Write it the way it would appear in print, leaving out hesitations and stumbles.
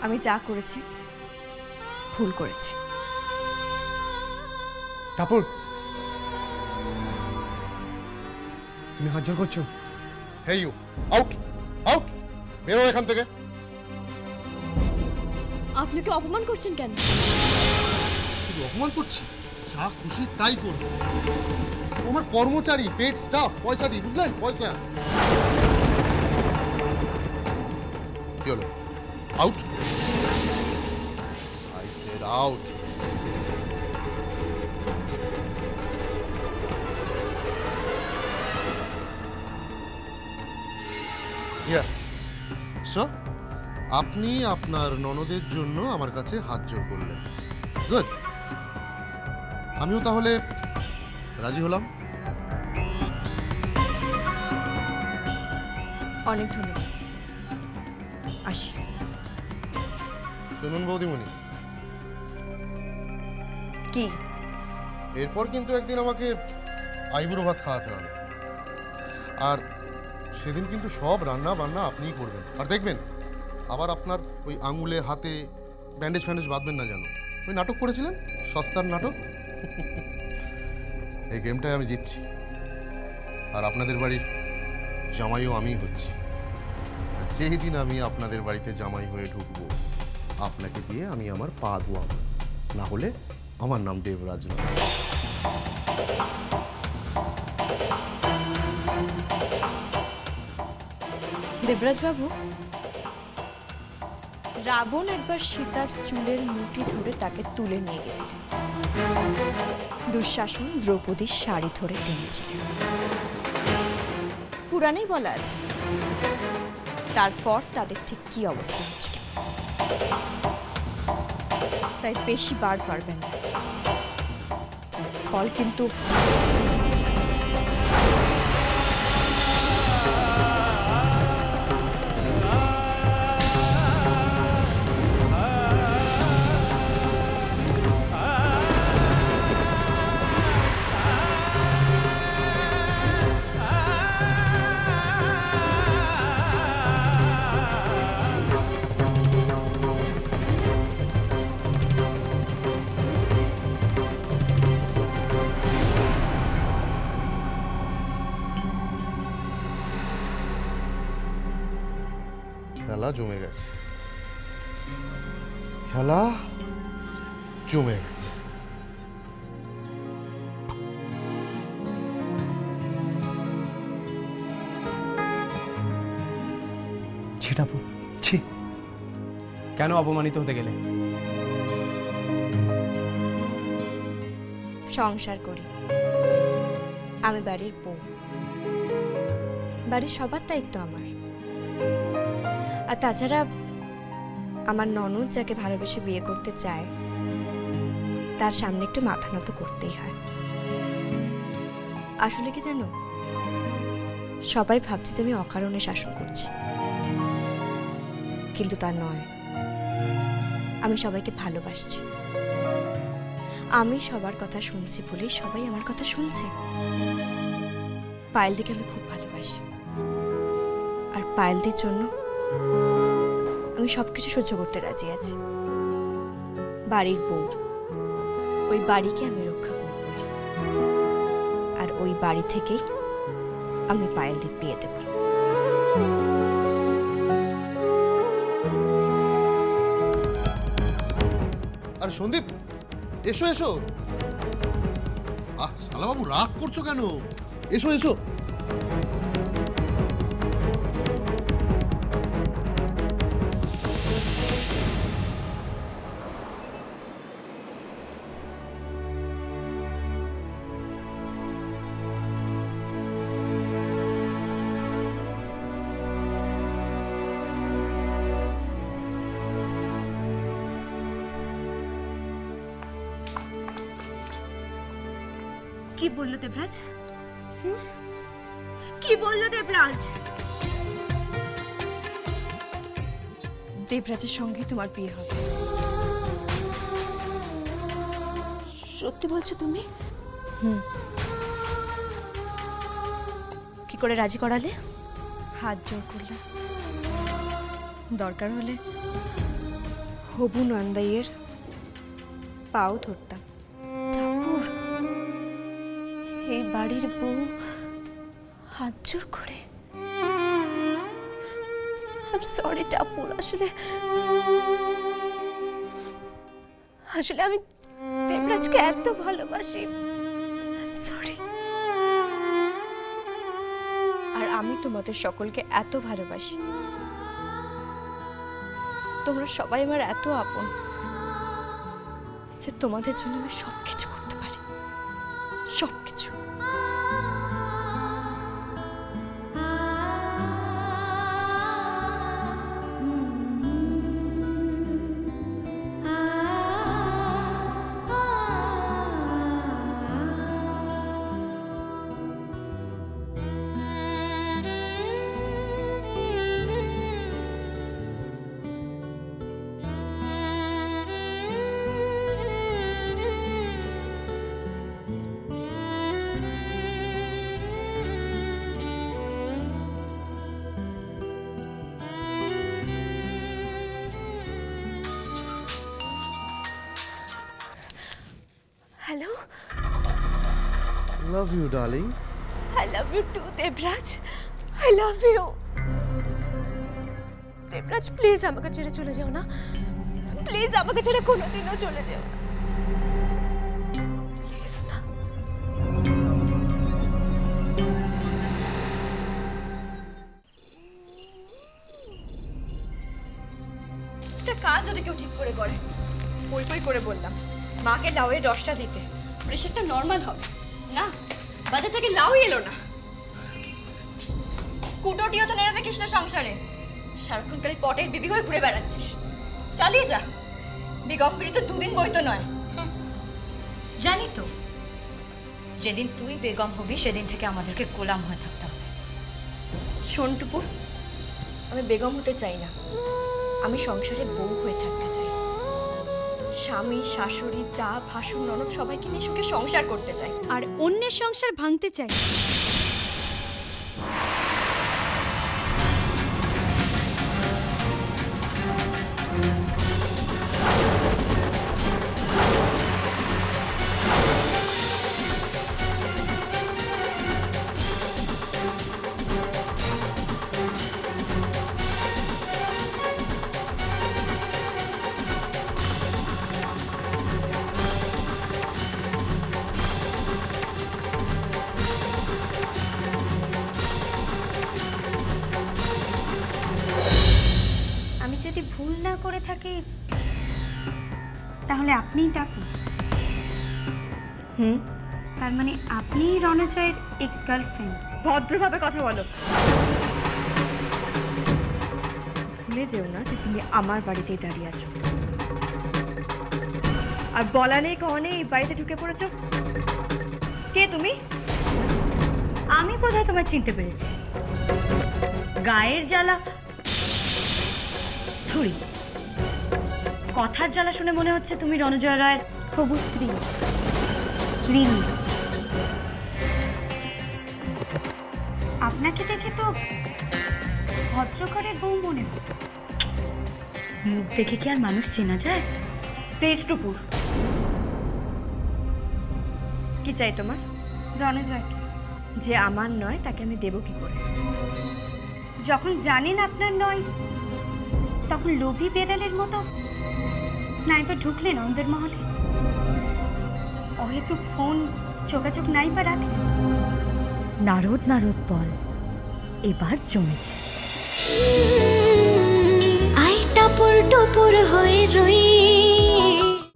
আমি যা করেছি ভুল করেছি। টাপুর, তুমি হাত জোর করছো? হে ইউ, আউট আউট, বেরো এখান থেকে। আপনি কি অপমান করছেন কেন? শুধু অপমান করছি? যা খুশি তাই করবো। ও আমার কর্মচারী, পেড স্টাফ, পয়সা দিই, বুঝলেন? পয়সা। কি হলো? Out, I said out. So আপনি আপনার ননদের জন্য আমার কাছে হাত জোড় করলেন। গুড, আমিও তাহলে রাজি হলাম। অনেক ধন্যবাদ, আসি। শুনুন বৌদিমণি, কি? এরপর কিন্তু একদিন আমাকে আইবুড়ো ভাত খাওয়াতে হবে, আর সেদিন কিন্তু সব রান্না বান্না আপনিই করবেন। আর দেখবেন আবার আপনার ওই আঙুলে হাতে ব্যান্ডেজ ফ্যান্ডেজ বাঁধবেন না যেন। ওই নাটক করেছিলেন, সস্তার নাটক, এই গেমটায় আমি জিতছি, আর আপনাদের বাড়ির জামাইও আমিই হচ্ছি। আর যেই দিন আমি আপনাদের বাড়িতে জামাই হয়ে ঢুকবো, আপনাকে দিয়ে আমি আমার পা ধোয়াবো, না হলে আমার নাম দেবরাজ নয়। দেবরাজ বাবু, রাবণ একবার সীতার চুলের মুঠি ধরে তাকে তুলে নিয়ে গেছিলেন। দুঃশাসন দ্রৌপদীর শাড়ি ধরে টেনেছিলেন। পুরাণেই বলা আছে তারপর তাদের ঠিক কি অবস্থা হচ্ছিল। তাই বেশি বার পারবেন না, ফল কিন্তু খেলা জমে গেছে, খেলা জমে গেছে। ছি টাপুর, ছি। কেন অপমানিত হতে গেলে? সংসার করি, আমি বাড়ির বউ, বাড়ির সবার দায়িত্ব আমার। আর তাছাড়া আমার ননদ যাকে ভালোবেসে বিয়ে করতে চায় তার সামনে একটু মাথা নত করতেই হয়। আসলে কি জানো, সবাই ভাবছে যে আমি অকারণে শাসন করছি, কিন্তু তা নয়। আমি সবাইকে ভালোবাসছি, আমি সবার কথা শুনছি বলেই সবাই আমার কথা শুনছে। পায়েলদিকে আমি খুব ভালোবাসি, আর পায়েলদির জন্য আমি সবকিছু সহ্য করতে রাজি আছি। বাড়ির বউ, ওই বাড়িকে আমি রক্ষা করবই, আর ওই বাড়ি থেকেই আমি পায়েলদির বিয়ে দেব। আরে সন্দীপ, এসো এসো। শালাবাবু রাগ করছো কেন? এসো এসো। কি বললো দেবরাজ? কি বললো দেবরাজ? দেবরাজের সঙ্গে তোমার বিয়ে হবে। সত্যি বলছো তুমি? কি করে রাজি করালে? হাত জোর করলে, দরকার হলে হবু নন্দাইয়ের পাও ধরতাম। টাপুর, এই বাড়ির বউ হাত জোর করে। আই সরি টাপুর, আসলে আমি দেবরাজকে এত ভালোবাসি। সরি। আর আমি তোমাদের সকলকে এত ভালোবাসি। তোমরা সবাই আমার এত আপন যে তোমাদের জন্য আমি সবকিছু করতে পারি, সবকিছু। Hello, love you darling. I love you too Debraj, I love you. Debraj please আমাকে ছেড়ে চলে যাও না, প্লিজ আমাকে ছেড়ে কোনোদিনও চলে যেও না, প্লিজ না। একটা কাজ যদি কেউ ঠিক করে করে, পই পই করে বললাম মাকে লাউয়ের রসটা দিতে, প্রেশারটা নর্মাল হবে না। বাজার থেকে লাউই এলো না, কুটোটিও তো নেড়ে দেখিস না সংসারে, সারাক্ষণ খালি পটের বিবি হয়ে ঘুরে বেড়াচ্ছিস। চালিয়ে যা, বেগমগিরি তো দুদিন বই তো নয়। জানি তো, যেদিন তুই বেগম হবি সেদিন থেকে আমাদেরকে গোলাম হয়ে থাকতে হবে। শোন টুপুর, আমি বেগম হতে চাই না, আমি সংসারে বউ হয়ে থাকতে চাই। স্বামী, শাশুড়ি, যা, ভাসুর, ননদ সবাইকে নিয়ে সুখে সংসার করতে চাই। আর অন্যের সংসার ভাঙতে চাই। আমি যদি ভুল না করে থাকি তাহলে আপনিই টাপু। তার মানে আপনিই রণজয়ের এক্স গার্লফ্রেন্ড। ভদ্রভাবে কথা বলো। ভুলে যেও না যে তুমি আমার বাড়িতেই দাঁড়িয়ে আছো, আর বলা নেই কওয়া নেই এই বাড়িতে ঢুকে পড়েছো। কে তুমি? আমি কোথায় তোমায় চিনতে পেরেছি? গায়ের জ্বালা থুড়ি, কথার জ্বালা শুনে মনে হচ্ছে তুমি রণজয় রায়ের হবু স্ত্রী রিনি। আপনাকে দেখে তো ভদ্রঘরের বউ মনে হতো। মুখ দেখে কি আর মানুষ চেনা যায়? প্লিজ টুপুর, কি চাই তোমার? রণজয়কে। যে আমার নয় তাকে আমি দেবো কি করে? যখন জানেন আপনার নয় তখন লোভী বেড়ালের মতো নাইবা ঢুকলেন অন্দরমহলে, অহেতুক ফোন যোগাযোগ নাইবা রাখলেন। নারদ নারদ বল এবার জমেছে। আই টাপুর টুপুর হয়ে রই